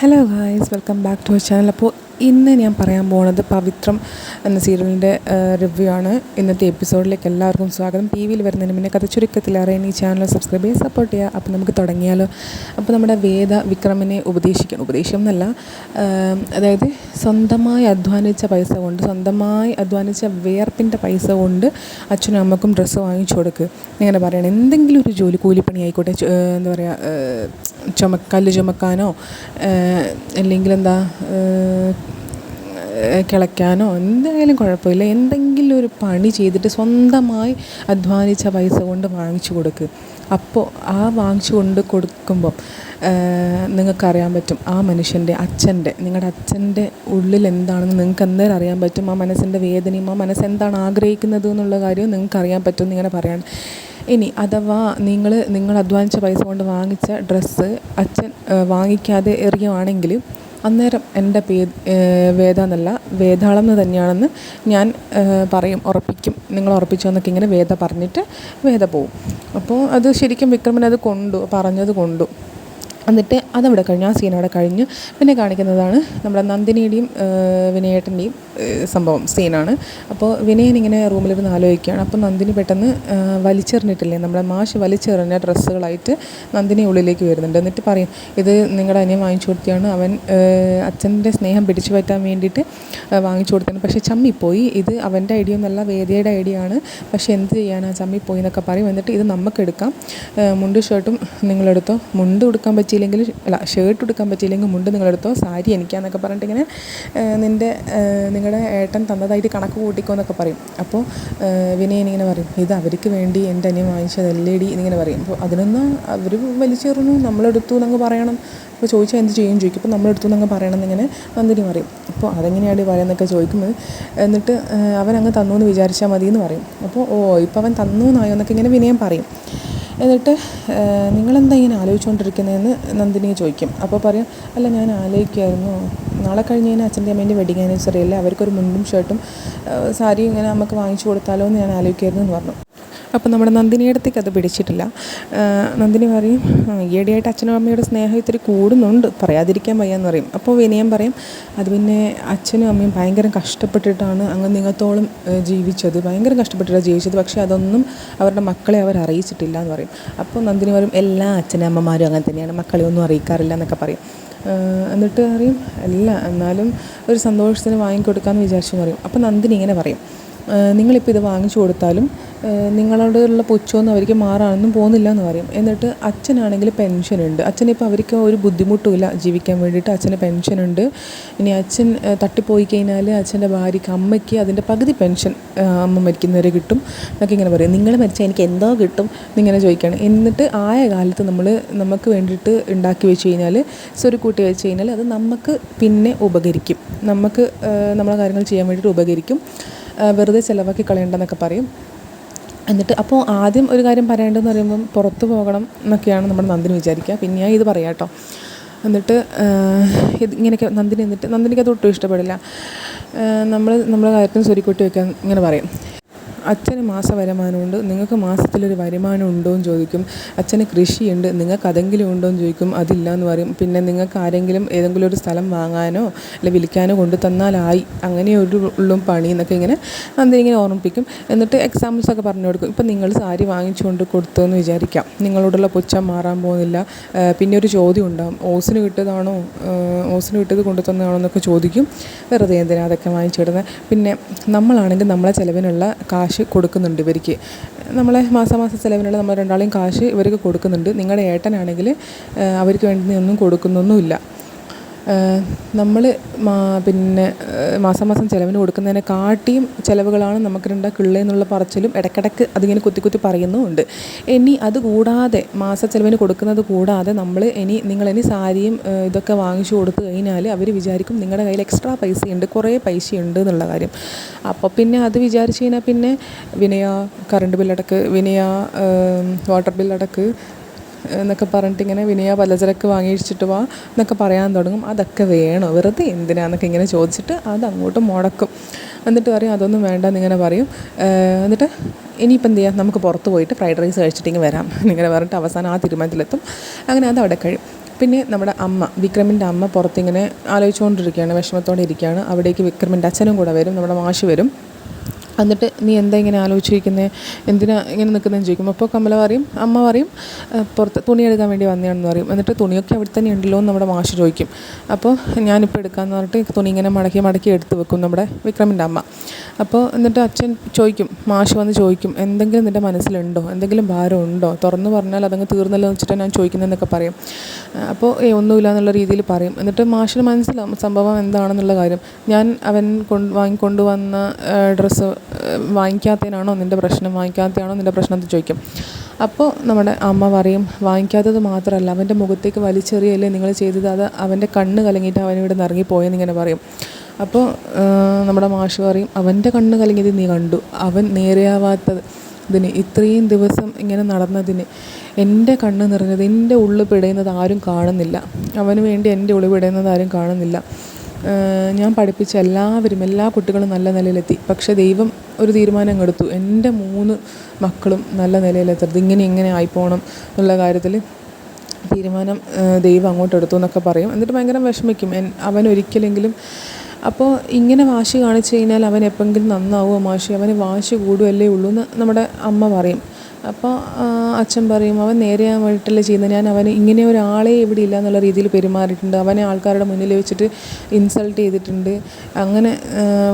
Hello guys, welcome back to our channel. അപ്പോൾ ഇന്ന് ഞാൻ പറയാൻ പോകുന്നത് പവിത്രം എന്ന സീരിയലിൻ്റെ റിവ്യൂ ആണ്. ഇന്നത്തെ എപ്പിസോഡിലേക്ക് എല്ലാവർക്കും സ്വാഗതം. ടി വിയിൽ വരുന്നതിന് മുന്നേ കഥ ചുരുക്കത്തിൽ അറിയാൻ ഈ ചാനൽ സബ്സ്ക്രൈബ് ചെയ്യുക, സപ്പോർട്ട് ചെയ്യുക. അപ്പോൾ നമുക്ക് തുടങ്ങിയാലോ. അപ്പോൾ നമ്മുടെ വേദ വിക്രമിനെ ഉപദേശിക്കണം എന്നല്ല, അതായത് സ്വന്തമായി അധ്വാനിച്ച പൈസ കൊണ്ട്, സ്വന്തമായി അധ്വാനിച്ച വിയർപ്പിൻ്റെ പൈസ കൊണ്ട് അച്ഛനും അമ്മക്കും ഡ്രസ്സ് വാങ്ങിച്ചു കൊടുക്കുക. ഇങ്ങനെ പറയണം, എന്തെങ്കിലും ഒരു ജോലി, കൂലിപ്പണി ആയിക്കോട്ടെ, എന്താ പറയുക, കല്ല് ചുമക്കാനോ അല്ലെങ്കിൽ കിളയ്ക്കാനോ എന്തായാലും കുഴപ്പമില്ല. എന്തെങ്കിലും ഒരു പണി ചെയ്തിട്ട് സ്വന്തമായി അധ്വാനിച്ച പൈസ കൊണ്ട് വാങ്ങിച്ചു കൊടുക്കുക. അപ്പോൾ ആ വാങ്ങിച്ചു കൊണ്ട് കൊടുക്കുമ്പം നിങ്ങൾക്കറിയാൻ പറ്റും ആ മനുഷ്യൻ്റെ നിങ്ങളുടെ അച്ഛൻ്റെ ഉള്ളിൽ എന്താണെന്ന് നിങ്ങൾക്ക് അന്നേരം അറിയാൻ പറ്റും. ആ മനസ്സിൻ്റെ വേദനയും ആ മനസ്സെന്താണ് ആഗ്രഹിക്കുന്നത് എന്നുള്ള കാര്യവും നിങ്ങൾക്കറിയാൻ പറ്റും എന്നിങ്ങനെ പറയാണ്. ഇനി അഥവാ നിങ്ങൾ അധ്വാനിച്ച പൈസ കൊണ്ട് വാങ്ങിച്ച ഡ്രസ്സ് അച്ഛൻ വാങ്ങിക്കാതെ എറിയുവാണെങ്കിൽ അന്നേരം എൻ്റെ വേദ എന്നല്ല, വേദാളം എന്ന് തന്നെയാണെന്ന് ഞാൻ ഉറപ്പിക്കും. നിങ്ങൾ ഉറപ്പിച്ചോ എന്നൊക്കെ ഇങ്ങനെ വേദ പറഞ്ഞിട്ട് വേദ പോവും. അപ്പോൾ അത് ശരിക്കും വിക്രമനത് പറഞ്ഞത് കൊണ്ടു. എന്നിട്ട് അതവിടെ കഴിഞ്ഞ്, ആ സീൻ അവിടെ കഴിഞ്ഞ് പിന്നെ കാണിക്കുന്നതാണ് നമ്മുടെ നന്ദിനിയുടെയും വിനയേട്ടൻ്റെയും സീനാണ്. അപ്പോൾ വിനയൻ ഇങ്ങനെ റൂമിലിരുന്ന് ആലോചിക്കുകയാണ്. അപ്പോൾ നന്ദിനി പെട്ടെന്ന് വലിച്ചെറിഞ്ഞിട്ടില്ലേ, നമ്മുടെ മാഷ് വലിച്ചെറിഞ്ഞ ഡ്രസ്സുകളായിട്ട് നന്ദിനി ഉള്ളിലേക്ക് വരുന്നുണ്ട്. എന്നിട്ട് പറയും, ഇത് നിങ്ങളുടെ അനിയൻ വാങ്ങിച്ചു കൊടുത്തിയാണ്, അവൻ അച്ഛൻ്റെ സ്നേഹം പിടിച്ചു പറ്റാൻ വേണ്ടിയിട്ട് വാങ്ങിച്ചു കൊടുത്തതാണ്, പക്ഷേ ചമ്മിപ്പോയി, ഇത് അവൻ്റെ ഐഡിയ ഒന്നല്ല വേദിയുടെ ഐഡിയ ആണ്, പക്ഷേ എന്ത് ചെയ്യാനാണ്, ചമ്മിപ്പോയി എന്നൊക്കെ പറയും. എന്നിട്ട് ഇത് നമുക്കെടുക്കാം, മുണ്ട് ഷർട്ടും നിങ്ങളെടുത്തോ, മുണ്ട് കൊടുക്കാൻ ഷർട്ട് എടുക്കാൻ പറ്റിയില്ലെങ്കിൽ മുണ്ട് നിങ്ങളെടുത്തോ, സാരി എനിക്കാന്നൊക്കെ പറഞ്ഞിട്ട് ഇങ്ങനെ നിങ്ങളുടെ ഏട്ടൻ തന്നതായിട്ട് കണക്ക് കൂട്ടിക്കോ എന്നൊക്കെ പറയും. അപ്പോൾ വിനയൻ ഇങ്ങനെ പറയും, ഇത് അവർക്ക് വേണ്ടി എൻ്റെ അനിയൻ വാങ്ങിച്ചതല്ലേടി എന്നിങ്ങനെ പറയും. അപ്പോൾ അതിനൊന്ന് അവർ വലിച്ചെറിഞ്ഞു, നമ്മളെടുത്തു എന്നങ്ങ് പറയണം. അപ്പോൾ ചോദിച്ചാൽ എന്ത് ചോദിക്കും. അപ്പോൾ നമ്മളെടുത്തു എന്നങ്ങ് പറയണം എന്നിങ്ങനെ നന്ദിനി പറയും. അപ്പോൾ അതെങ്ങനെയാണ് പറയുന്നതൊക്കെ ചോദിക്കുന്നത്. എന്നിട്ട് അവനങ്ങ് തന്നു എന്ന് വിചാരിച്ചാൽ മതി എന്ന് പറയും. അപ്പോൾ ഇപ്പോൾ അവൻ തന്നു എന്നായോ എന്നൊക്കെ ഇങ്ങനെ വിനയം പറയും. എന്നിട്ട് നിങ്ങളെന്താ ഇങ്ങനെ ആലോചിച്ചുകൊണ്ടിരിക്കുന്നതെന്ന് നന്ദിനി ചോദിക്കും. അപ്പോൾ പറയും, അല്ല ഞാൻ ആലോചിക്കുമായിരുന്നു, നാളെ കഴിഞ്ഞ് കഴിഞ്ഞാൽ അച്ഛൻ്റെ അമ്മേൻ്റെ വെഡിങ് ആനിവേഴ്സറി അല്ലേ, അവർക്കൊരു മുണ്ടും ഷർട്ടും സാരിയും ഇങ്ങനെ നമുക്ക് വാങ്ങിച്ചു കൊടുത്താലോ എന്ന് ഞാൻ ആലോചിക്കുമായിരുന്നു എന്ന് പറഞ്ഞു. അപ്പോൾ നമ്മുടെ നന്ദിനിയടുത്തേക്ക് അത് പിടിച്ചിട്ടില്ല. നന്ദിനി പറയും, ഈയിടെയായിട്ട് അച്ഛനും അമ്മയുടെ സ്നേഹം ഇത്തിരി കൂടുന്നുണ്ട്, പറയാതിരിക്കാൻ വയ്യാന്ന് പറയും. അപ്പോൾ വിനയം പറയും, അത് പിന്നെ അച്ഛനും അമ്മയും ഭയങ്കര കഷ്ടപ്പെട്ടിട്ടാണ് അങ്ങ് നിങ്ങത്തോളം ജീവിച്ചത്, ഭയങ്കര കഷ്ടപ്പെട്ടിട്ടാണ് ജീവിച്ചത്, പക്ഷേ അതൊന്നും അവരുടെ മക്കളെ അവർ അറിയിച്ചിട്ടില്ല എന്ന് പറയും. അപ്പോൾ നന്ദിനി പറയും, എല്ലാ അച്ഛനമ്മമാരും അങ്ങനെ തന്നെയാണ്, മക്കളെ ഒന്നും അറിയിക്കാറില്ല എന്നൊക്കെ പറയും. എന്നിട്ട് പറയും, അല്ല എന്നാലും ഒരു സന്തോഷത്തിന് വാങ്ങിക്കൊടുക്കാമെന്ന് വിചാരിച്ചു പറയും. അപ്പോൾ നന്ദിനി ഇങ്ങനെ പറയും, നിങ്ങളിപ്പോൾ ഇത് വാങ്ങിച്ചു കൊടുത്താലും നിങ്ങളോടുള്ള പുച്ഛമൊന്നും അവർക്ക് മാറാനൊന്നും പോകുന്നില്ല എന്ന് പറയും. എന്നിട്ട് അച്ഛനാണെങ്കിൽ പെൻഷനുണ്ട്, അച്ഛനിപ്പോൾ അവർക്ക് ഒരു ബുദ്ധിമുട്ടുമില്ല ജീവിക്കാൻ വേണ്ടിയിട്ട്, അച്ഛന് പെൻഷനുണ്ട്. ഇനി അച്ഛൻ തട്ടിപ്പോയി കഴിഞ്ഞാൽ അച്ഛൻ്റെ ഭാര്യയ്ക്ക്, അമ്മയ്ക്ക് അതിൻ്റെ പകുതി പെൻഷൻ അമ്മ മരിക്കുന്നവരെ കിട്ടും എന്നൊക്കെ ഇങ്ങനെ പറയും. നിങ്ങൾ മരിച്ചാൽ എനിക്ക് എന്തോ കിട്ടും എന്നിങ്ങനെ ചോദിക്കുകയാണ്. എന്നിട്ട് ആയ കാലത്ത് നമുക്ക് വേണ്ടിയിട്ട് ഉണ്ടാക്കി വെച്ച് കഴിഞ്ഞാൽ, സ്വരുക്കൂട്ടി വെച്ച് കഴിഞ്ഞാൽ അത് നമുക്ക് പിന്നെ ഉപകരിക്കും, നമുക്ക് നമ്മളെ കാര്യങ്ങൾ ചെയ്യാൻ വേണ്ടിയിട്ട് ഉപകരിക്കും, വെറുതെ ചിലവാക്കി കളയണ്ടെന്നൊക്കെ പറയും. എന്നിട്ട് അപ്പോൾ ആദ്യം ഒരു കാര്യം പറയേണ്ടതെന്ന് പറയുമ്പം പുറത്ത് പോകണം എന്നൊക്കെയാണ് നമ്മുടെ നന്ദിനി വിചാരിക്കുക. പിന്നെ ഞാൻ ഇത് പറയാം കേട്ടോ. എന്നിട്ട് ഇങ്ങനെയൊക്കെ നന്ദിനിക്ക് അത് ഒട്ടും ഇഷ്ടപ്പെടില്ല. നമ്മളെ കാര്യത്തിന് സ്വരുക്കൂട്ടി വയ്ക്കാൻ ഇങ്ങനെ പറയും. അച്ഛന് മാസ വരുമാനമുണ്ട്, നിങ്ങൾക്ക് മാസത്തിലൊരു വരുമാനം ഉണ്ടോ എന്ന് ചോദിക്കും. അച്ഛന് കൃഷിയുണ്ട്, നിങ്ങൾക്ക് അതെങ്കിലും ഉണ്ടോ എന്ന് ചോദിക്കും. അതില്ല എന്ന് പറയും. പിന്നെ നിങ്ങൾക്ക് ആരെങ്കിലും ഏതെങ്കിലും ഒരു സ്ഥലം വാങ്ങാനോ അല്ലെങ്കിൽ വിൽക്കാനോ കൊണ്ടു തന്നാലായി, അങ്ങനെ ഉള്ളൂ പണി എന്നൊക്കെ ഇങ്ങനെ ഇങ്ങനെ ഓർമ്മിപ്പിക്കും. എന്നിട്ട് എക്സാമ്പിൾസൊക്കെ പറഞ്ഞു കൊടുക്കും. ഇപ്പം നിങ്ങൾ സാരി വാങ്ങിച്ചു കൊണ്ട് കൊടുത്തു എന്ന് വിചാരിക്കാം, നിങ്ങളോടുള്ള പുച്ഛം മാറാൻ പോകുന്നില്ല. പിന്നെ ഒരു ചോദ്യം ഉണ്ടാകും, ഓസിന് കിട്ടിയത് കൊണ്ടു തന്നതാണോ എന്നൊക്കെ ചോദിക്കും. വെറുതെ എന്തിനാണ് അതൊക്കെ വാങ്ങിച്ചിടുന്നത്. പിന്നെ നമ്മളാണെങ്കിൽ നമ്മളെ ചിലവിനുള്ള കാശ് കൊടുക്കുന്നുണ്ട് ഇവർക്ക്, നമ്മളെ മാസാമാസം ചിലവിനുള്ള നമ്മൾ രണ്ടാളെയും കാശ് ഇവർക്ക് കൊടുക്കുന്നുണ്ട്. നിങ്ങളുടെ ഏട്ടനാണെങ്കിൽ അവർക്ക് വേണ്ടി ഒന്നും കൊടുക്കുന്നൊന്നുമില്ല. നമ്മൾ പിന്നെ മാസം ചിലവിന് കൊടുക്കുന്നതിനെ കാട്ടിയും ചിലവുകളാണ് നമുക്ക് കിള്ളെന്നുള്ള പറച്ചിലും ഇടയ്ക്കിടയ്ക്ക് അതിങ്ങനെ കുത്തി പറയുന്നുമുണ്ട്. ഇനി അതുകൂടാതെ ചിലവിന് കൊടുക്കുന്നത് കൂടാതെ നിങ്ങളിനി സാരിയും ഇതൊക്കെ വാങ്ങിച്ചു കൊടുത്തു കഴിഞ്ഞാൽ അവർ വിചാരിക്കും നിങ്ങളുടെ കയ്യിൽ എക്സ്ട്രാ പൈസയുണ്ട്, കുറേ പൈസയുണ്ട് എന്നുള്ള കാര്യം. അപ്പോൾ പിന്നെ അത് വിചാരിച്ച് കഴിഞ്ഞാൽ പിന്നെ വിനയ കറണ്ട് ബില്ലടക്ക്, വിനയ വാട്ടർ ബില്ലടക്ക് എന്നൊക്കെ പറഞ്ഞിട്ട് ഇങ്ങനെ വിനയ പലചരക്ക് വാങ്ങിച്ചിട്ട് വാ എന്നൊക്കെ പറയാൻ തുടങ്ങും. അതൊക്കെ വേണോ, വെറുതെ എന്തിനാന്നൊക്കെ ഇങ്ങനെ ചോദിച്ചിട്ട് അത് അങ്ങോട്ട് മുടക്കും. എന്നിട്ട് പറയും അതൊന്നും വേണ്ട എന്നിങ്ങനെ പറയും. എന്നിട്ട് ഇനിയിപ്പോൾ എന്ത് ചെയ്യാം, നമുക്ക് പുറത്ത് പോയിട്ട് ഫ്രൈഡ് റൈസ് കഴിച്ചിട്ടിങ്ങനെ വരാം എന്നിങ്ങനെ പറഞ്ഞിട്ട് അവസാനം ആ തീരുമാനത്തിലെത്തും. അങ്ങനെ അതവിടെ കഴിയും. പിന്നെ നമ്മുടെ അമ്മ, വിക്രമിൻ്റെ അമ്മ പുറത്തിങ്ങനെ ആലോചിച്ചുകൊണ്ടിരിക്കുകയാണ്, വിഷമത്തോടെ ഇരിക്കുകയാണ്. അവിടേക്ക് വിക്രമിൻ്റെ അച്ഛനും കൂടെ വരും, നമ്മുടെ മാഷ് വരും. എന്നിട്ട് നീ എന്താ ഇങ്ങനെ ആലോചിച്ചിരിക്കുന്നത്, എന്തിനാ ഇങ്ങനെ നിൽക്കുന്നതെന്ന് ചോദിക്കും. അപ്പോൾ കമല പറയും, അമ്മ പറയും, പുറത്ത് തുണി എടുക്കാൻ വേണ്ടി വന്നതാണെന്ന് പറയും. എന്നിട്ട് തുണിയൊക്കെ അവിടെ തന്നെ ഉണ്ടല്ലോ എന്ന് നമ്മുടെ മാഷ് ചോദിക്കും. അപ്പോൾ ഞാനിപ്പോൾ എടുക്കാമെന്ന് പറഞ്ഞിട്ട് തുണി ഇങ്ങനെ മടക്കി മടക്കി എടുത്ത് വെക്കും നമ്മുടെ വിക്രമിൻ്റെ അമ്മ. അപ്പോൾ എന്നിട്ട് അച്ഛൻ ചോദിക്കും, മാഷ് വന്ന് ചോദിക്കും, എന്തെങ്കിലും നിൻ്റെ മനസ്സിലുണ്ടോ, എന്തെങ്കിലും ഭാരം ഉണ്ടോ, തുറന്ന് പറഞ്ഞാൽ അതങ്ങ് തീർന്നല്ലോ എന്ന് വെച്ചിട്ടാണ് ഞാൻ ചോദിക്കുന്നതെന്നൊക്കെ പറയും. അപ്പോൾ ഒന്നുമില്ല എന്നുള്ള രീതിയിൽ പറയും. എന്നിട്ട് മാഷിന് മനസ്സിലാവും സംഭവം എന്താണെന്നുള്ള കാര്യം. ഞാൻ അവൻ വാങ്ങിക്കൊണ്ടുവന്ന ഡ്രസ്സ് വാങ്ങിക്കാത്തതിനാണോ നിൻ്റെ പ്രശ്നം, വാങ്ങിക്കാത്തതാണോ നിൻ്റെ പ്രശ്നം എന്ന് ചോദിക്കും. അപ്പോൾ നമ്മുടെ അമ്മ പറയും, വാങ്ങിക്കാത്തത് മാത്രമല്ല, അവൻ്റെ മുഖത്തേക്ക് വലിച്ചെറിയല്ലേ നിങ്ങൾ ചെയ്തത്, അത് അവൻ്റെ കണ്ണ് കലങ്ങിയിട്ട് അവനിവിടെ നിന്ന് ഇറങ്ങിപ്പോയെന്നിങ്ങനെ പറയും. അപ്പോൾ നമ്മുടെ മാഷ് പറയും, അവൻ്റെ കണ്ണ് കലങ്ങിയത് നീ കണ്ടു, അവൻ നേരെയാവാത്തത് ഇതിന് ഇത്രയും ദിവസം ഇങ്ങനെ നടന്നതിന് എൻ്റെ കണ്ണ് നിറഞ്ഞത്, എൻ്റെ ഉള്ളിൽ പിടയുന്നത് ആരും കാണുന്നില്ല, അവന് വേണ്ടി എൻ്റെ ഉള്ളിൽ പിടയുന്നത് ആരും കാണുന്നില്ല. ഞാൻ പഠിപ്പിച്ച എല്ലാ കുട്ടികളും നല്ല നിലയിലെത്തി. പക്ഷേ ദൈവം ഒരു തീരുമാനം എടുത്തു, എൻ്റെ 3 മക്കളും നല്ല നിലയിലെത്തരുത്, ഇങ്ങനെ ആയിപ്പോണം എന്നുള്ള കാര്യത്തിൽ തീരുമാനം ദൈവം അങ്ങോട്ട് എടുത്തു എന്നൊക്കെ പറയും. എന്നിട്ട് ഭയങ്കര വിഷമിക്കും അവൻ ഒരിക്കലെങ്കിലും. അപ്പോൾ ഇങ്ങനെ വാശി കാണിച്ചു കഴിഞ്ഞാൽ അവൻ എപ്പോഴെങ്കിലും നന്നാവുമോ മാഷി, അവന് വാശി കൂടുകയല്ലേ ഉള്ളൂ എന്ന് നമ്മുടെ അമ്മ പറയും. അപ്പോൾ അച്ഛൻ പറയും, അവൻ നേരെയായിട്ടല്ലേ ചെയ്യുന്നത്, ഞാൻ അവന് ഇങ്ങനെ ഒരാളെ ഇവിടെ ഇല്ല എന്നുള്ള രീതിയിൽ പെരുമാറിയിട്ടുണ്ട്, അവനെ ആൾക്കാരുടെ മുന്നിൽ വെച്ചിട്ട് ഇൻസൾട്ട് ചെയ്തിട്ടുണ്ട്, അങ്ങനെ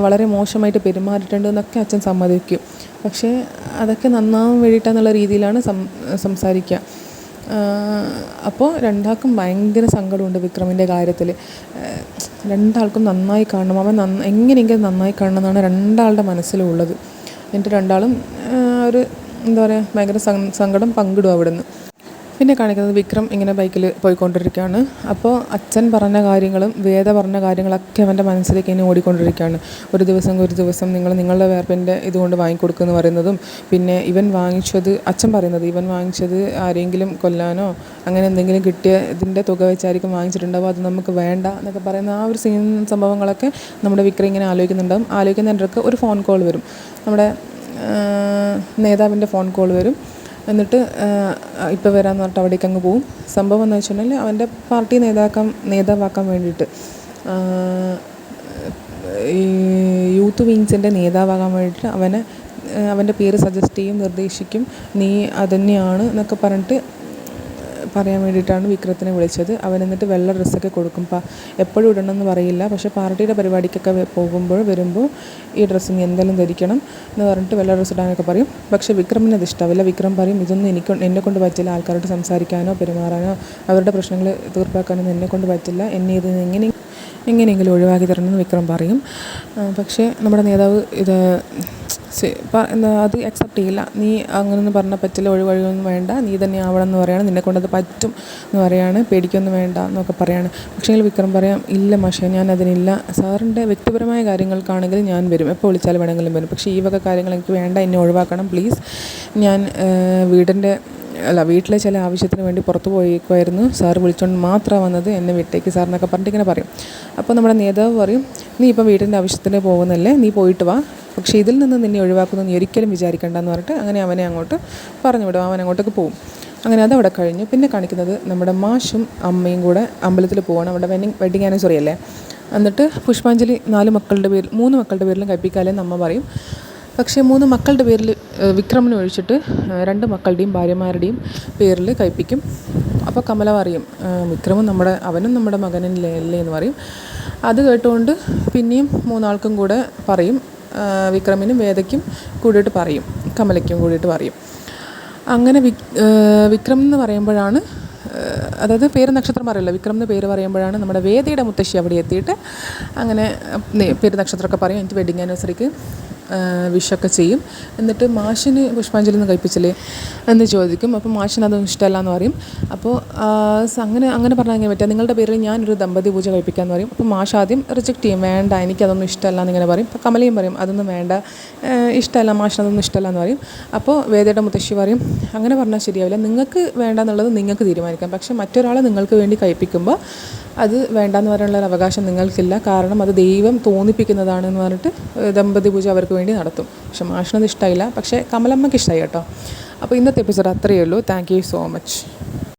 വളരെ മോശമായിട്ട് പെരുമാറിയിട്ടുണ്ട് എന്നൊക്കെ അച്ഛൻ സമ്മതിക്കും. പക്ഷേ അതൊക്കെ നന്നാവാൻ വേണ്ടിയിട്ടാന്നുള്ള രീതിയിലാണ് സംസാരിക്കുക. അപ്പോൾ രണ്ടാൾക്കും ഭയങ്കര സങ്കടമുണ്ട് വിക്രമിൻ്റെ കാര്യത്തിൽ. രണ്ടാൾക്കും നന്നായി കാണണം, അവൻ എങ്ങനെയെങ്കിലും നന്നായി കാണണം എന്നാണ് രണ്ടാളുടെ മനസ്സിലുള്ളത്. എന്നിട്ട് രണ്ടാളും ഒരു എന്താ പറയുക, ഭയങ്കര സങ്കടം പങ്കിടും അവിടെ നിന്ന്. പിന്നെ കാണിക്കുന്നത് വിക്രം ഇങ്ങനെ ബൈക്കിൽ പോയിക്കൊണ്ടിരിക്കുകയാണ്. അപ്പോൾ അച്ഛൻ പറഞ്ഞ കാര്യങ്ങളും വേദ പറഞ്ഞ കാര്യങ്ങളൊക്കെ അവൻ്റെ മനസ്സിലേക്ക് ഇനി ഓടിക്കൊണ്ടിരിക്കുകയാണ്. ഒരു ദിവസം നിങ്ങൾ നിങ്ങളുടെ വേർപ്പിൻ്റെ ഇതുകൊണ്ട് വാങ്ങിക്കൊടുക്കുമെന്ന് പറയുന്നതും, പിന്നെ അച്ഛൻ പറയുന്നത് ഇവൻ വാങ്ങിച്ചത് ആരെങ്കിലും കൊല്ലാനോ അങ്ങനെ എന്തെങ്കിലും കിട്ടിയ ഇതിൻ്റെ തുക വെച്ചായിരിക്കും വാങ്ങിച്ചിട്ടുണ്ടാവും, അത് നമുക്ക് വേണ്ട എന്നൊക്കെ പറയുന്ന ആ ഒരു സംഭവങ്ങളൊക്കെ നമ്മുടെ വിക്രം ഇങ്ങനെ ആലോചിക്കുന്നതിൻ്റെ ഒരു ഫോൺ കോൾ വരും, നമ്മുടെ നേതാവിൻ്റെ ഫോൺ കോൾ വരും. എന്നിട്ട് ഇപ്പോൾ വരാമെന്ന് പറഞ്ഞിട്ട് അവിടേക്ക് അങ്ങ് പോവും. സംഭവം എന്ന് വെച്ചിട്ടുണ്ടെങ്കിൽ അവൻ്റെ പാർട്ടി നേതാവാക്കാൻ വേണ്ടിയിട്ട്, ഈ യൂത്ത് വിങ്സിൻ്റെ നേതാവാകാൻ വേണ്ടിയിട്ട് അവൻ്റെ പേര് സജസ്റ്റ് ചെയ്യും, നിർദ്ദേശിക്കും, നീ അതുതന്നെയാണ് എന്നൊക്കെ പറഞ്ഞിട്ട് പറയാൻ വേണ്ടിയിട്ടാണ് വിക്രത്തിനെ വിളിച്ചത്. അവൻ എന്നിട്ട് വെള്ള ഡ്രസ്സൊക്കെ കൊടുക്കും. എപ്പോഴും ഇടണമെന്ന് പറയില്ല, പക്ഷേ പാർട്ടിയുടെ പരിപാടിക്കൊക്കെ വരുമ്പോൾ ഈ ഡ്രസ്സ് നീ എന്തെങ്കിലും ധരിക്കണം എന്ന് പറഞ്ഞിട്ട് വെള്ള ഡ്രസ്സ് ഇടാനൊക്കെ പറയും. പക്ഷേ വിക്രമിന് അത് ഇഷ്ടമാവില്ല. വിക്രം പറയും, ഇതൊന്നും എന്നെക്കൊണ്ട് പറ്റില്ല, ആൾക്കാരോട് സംസാരിക്കാനോ പെരുമാറാനോ അവരുടെ പ്രശ്നങ്ങൾ തീർപ്പാക്കാനൊന്നും എന്നെക്കൊണ്ട് പറ്റില്ല, എന്നെ ഇത് എങ്ങനെയെങ്കിലും ഒഴിവാക്കി തരണമെന്ന് വിക്രം പറയും. പക്ഷേ നമ്മുടെ നേതാവ് അത് അക്സെപ്റ്റ് ചെയ്യില്ല. നീ അങ്ങനെയൊന്നും പറഞ്ഞാൽ പറ്റില്ല, ഒഴിവൊന്നും വേണ്ട, നീ തന്നെ ആവണം എന്ന് പറയാണ്, നിന്നെക്കൊണ്ടത് പറ്റും എന്ന് പറയാണ്, പേടിക്കൊന്നും വേണ്ട എന്നൊക്കെ പറയാണ്. പക്ഷേ വിക്രം പറയാം, ഇല്ല മാഷേ, ഞാൻ അതിനില്ല, സാറിൻ്റെ വ്യക്തിപരമായ കാര്യങ്ങൾക്കാണെങ്കിൽ ഞാൻ വരും, എപ്പോൾ വിളിച്ചാലും വേണമെങ്കിലും വരും, പക്ഷേ ഈ വക കാര്യങ്ങൾ എനിക്ക് വേണ്ട, എന്നെ ഒഴിവാക്കണം പ്ലീസ്. ഞാൻ വീട്ടിലെ ചില ആവശ്യത്തിന് വേണ്ടി പുറത്ത് പോയേക്കുമായിരുന്നു, സാറ് വിളിച്ചുകൊണ്ട് മാത്രമാണ് വന്നത്, എന്നെ വിട്ടേക്ക് സാർ എന്നൊക്കെ പറഞ്ഞിട്ട് ഇങ്ങനെ പറയും. അപ്പോൾ നമ്മുടെ നേതാവ് പറയും, നീ ഇപ്പം വീടിൻ്റെ ആവശ്യത്തിന് പോകുന്നല്ലേ, നീ പോയിട്ട് വാ, പക്ഷേ ഇതിൽ നിന്ന് നിന്നെ ഒഴിവാക്കുന്നു നീ ഒരിക്കലും വിചാരിക്കേണ്ടെന്ന് പറഞ്ഞിട്ട് അങ്ങനെ അവനെ അങ്ങോട്ട് പറഞ്ഞു വിടും. അവൻ അങ്ങോട്ടേക്ക് പോകും. അങ്ങനെ അതവിടെ കഴിഞ്ഞു. പിന്നെ കാണിക്കുന്നത് നമ്മുടെ മാഷും അമ്മയും കൂടെ അമ്പലത്തിൽ പോവാണ്. അവിടെ വെഡിങ് ആനിവേഴ്സറി അല്ലേ. എന്നിട്ട് പുഷ്പാഞ്ജലി 3 മക്കളുടെ പേരിലും കഴിപ്പിക്കാമല്ലെന്ന് അമ്മ പറയും. പക്ഷേ 3 മക്കളുടെ പേരിൽ വിക്രമിനെ ഒഴിച്ചിട്ട് 2 മക്കളുടെയും ഭാര്യമാരുടെയും പേരിൽ കഴിപ്പിക്കും. അപ്പോൾ കമല പറയും, വിക്രമും അവനും നമ്മുടെ മകനല്ലേ എന്ന് പറയും. അത് കേട്ടുകൊണ്ട് പിന്നെയും 3 ആൾക്കും കൂടെ പറയും, വിക്രമിനും വേദയ്ക്കും കൂടിയിട്ട് പറയും, കമലയ്ക്കും കൂടിയിട്ട് പറയും. അങ്ങനെ വിക്രം എന്ന് പറയുമ്പോഴാണ്, അതായത് പേര് നക്ഷത്രം പറയല്ലോ, വിക്രം എന്ന് പേര് പറയുമ്പോഴാണ് നമ്മുടെ വേദയുടെ മുത്തശ്ശി അവിടെ എത്തിയിട്ട് അങ്ങനെ പേര് നക്ഷത്രമൊക്കെ പറയും. എനിക്ക് വെഡിങ് ആനിവേഴ്സറിക്ക് വിഷൊക്കെ ചെയ്യും. എന്നിട്ട് മാഷിന് പുഷ്പാഞ്ജലി ഒന്ന് കഴിപ്പിച്ചില്ലേ എന്ന് ചോദിക്കും. അപ്പോൾ മാഷിന് അതൊന്നും ഇഷ്ടമല്ല എന്ന് പറയും. അപ്പോൾ അങ്ങനെ പറഞ്ഞാൽ എങ്ങനെ പറ്റുക, നിങ്ങളുടെ പേരിൽ ഞാനൊരു ദമ്പതി പൂജ കഴിപ്പിക്കാമെന്ന് പറയും. അപ്പോൾ മാഷ് ആദ്യം റിജക്റ്റ് ചെയ്യും, വേണ്ട എനിക്കതൊന്നും ഇഷ്ടമല്ല എന്നിങ്ങനെ പറയും. അപ്പോൾ കമലയും പറയും, അതൊന്നും വേണ്ട, ഇഷ്ടമല്ല, മാഷിനതൊന്നും ഇഷ്ടമല്ല എന്ന് പറയും. അപ്പോൾ വേദയുടെ മുത്തശ്ശി പറയും, അങ്ങനെ പറഞ്ഞാൽ ശരിയാവില്ല, നിങ്ങൾക്ക് വേണ്ടെന്നുള്ളത് നിങ്ങൾക്ക് തീരുമാനിക്കാം, പക്ഷേ മറ്റൊരാളെ നിങ്ങൾക്ക് വേണ്ടി കഴിപ്പിക്കുമ്പോൾ അത് വേണ്ടാന്ന് പറയാനുള്ള ഒരു അവകാശം നിങ്ങൾക്കില്ല, കാരണം അത് ദൈവം തോന്നിപ്പിക്കുന്നതാണെന്ന് പറഞ്ഞിട്ട് ദമ്പതി പൂജ അവർക്ക് വേണ്ടി നടത്തും. പക്ഷെ മാഷിനത് ഇഷ്ടമായില്ല, പക്ഷേ കമലമ്മയ്ക്ക് ഇഷ്ടമായി കേട്ടോ. അപ്പോൾ ഇന്നത്തെ എപ്പിസോഡ് അത്രയേ ഉള്ളൂ. Thank you so much.